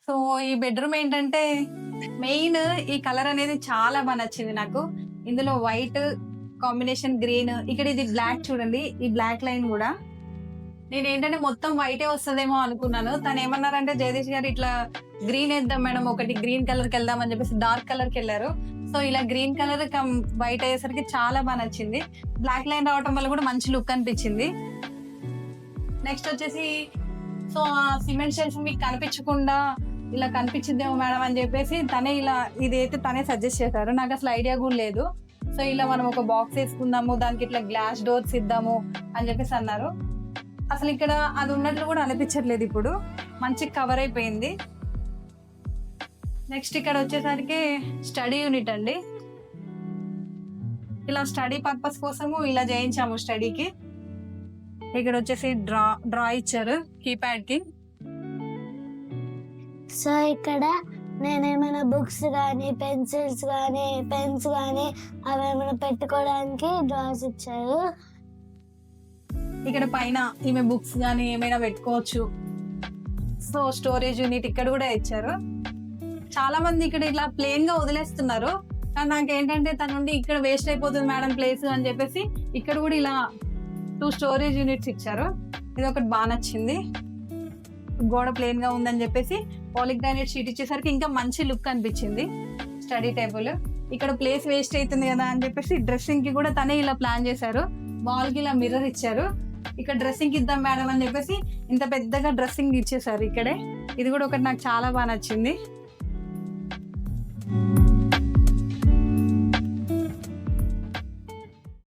So, ఈ bedroom ఏంటంటే main ఈ కలర్ అనేది చాలా నచ్చింది నాకు. ఇందులో వైట్ కాంబినేషన్ గ్రీన్ ఇక్కడ ఇది బ్లాక్ చూడండి. ఈ బ్లాక్ లైన్ గూడా. నేనేంటంటే మొత్తం వైటే వస్తదేమో అనుకున్నాను. తనేమన్నారంటే జగదీష్ గారు ఇట్లా గ్రీన్ ఏద్దాం మేడం ఒకటి గ్రీన్ కలర్‌కెళ్దాం అని చెప్పేసి డార్క్ కలర్‌కెళ్లారు. సో, ఇలా గ్రీన్ కలర్ కమ్ వైట్ అయ్యేసరికి చాలా నచ్చింది. బ్లాక్ లైన్ రావటం వల్ల కూడా మంచి లుక్ అనిపించింది. నెక్స్ట్ వచ్చేసి సో, ఆ సిమెంట్ షెల్ఫ్ మీకు కనిపించకుండా ఇలా కనిపించిద్దేమో మేడం అని చెప్పేసి తనే ఇలా ఇదైతే తనే సజెస్ట్ చేశారు. నాకసలు ఐడియా గూడా లేదు. సో, ఇలా మనం ఒక బాక్స్ ఏసుకుందాము. దానికి ఇట్లా గ్లాస్ డోర్స్ ఇద్దాము అని చెప్పేసి అన్నారు. అసలు ఇక్కడ అది ఉన్నట్లు కూడా అనిపించట్లేదు ఇప్పుడు. మంచిగా కవర్ అయిపోయింది. నెక్స్ట్ ఇక్కడ వచ్చేసరికి స్టడీ యూనిట్ అండి. ఇలా స్టడీ పర్పస్ కోసము ఇలా చేయించాము స్టడీకి. ఇక్కడ వచ్చేసి డ్రా ఇచ్చారు కీప్యాడ్ కి. సో ఇక్కడ నేనేమైనా బుక్స్ కానీ పెన్సిల్స్ కానీ పెన్స్ కానీ అవేమైనా పెట్టుకోవడానికి డ్రాస్ ఇచ్చారు. ఇక్కడ పైన ఈమె బుక్స్ కానీ ఏమైనా పెట్టుకోవచ్చు. సో స్టోరేజ్ యూనిట్ ఇక్కడ కూడా ఇచ్చారు. చాలా మంది ఇక్కడ ఇట్లా ప్లేన్ గా వదిలేస్తున్నారు. కానీ నాకేంటంటే తన నుండి ఇక్కడ వేస్ట్ అయిపోతుంది మేడం ప్లేస్ అని చెప్పేసి ఇక్కడ కూడా ఇలా 2 స్టోరేజ్ యూనిట్స్ ఇచ్చారు. ఇది ఒకటి బాగా నచ్చింది. గోడ ప్లేన్ గా ఉందని చెప్పేసి పాలిగ్రానైట్ షీట్ ఇచ్చేసరికి ఇంకా మంచి లుక్ అనిపించింది. స్టడీ టేబుల్ ఇక్కడ ప్లేస్ వేస్ట్ అవుతుంది కదా అని చెప్పేసి డ్రెస్సింగ్ కి కూడా తనే ఇలా ప్లాన్ చేశారు. వాల్ కి ఇలా మిర్రర్ ఇచ్చారు. ఇక్కడ డ్రెస్సింగ్ ఇద్దాం మేడం అని చెప్పేసి ఇంత పెద్దగా డ్రెస్సింగ్ ఇచ్చేసారు ఇక్కడే. ఇది కూడా ఒకటి నాకు చాలా బాగా నచ్చింది.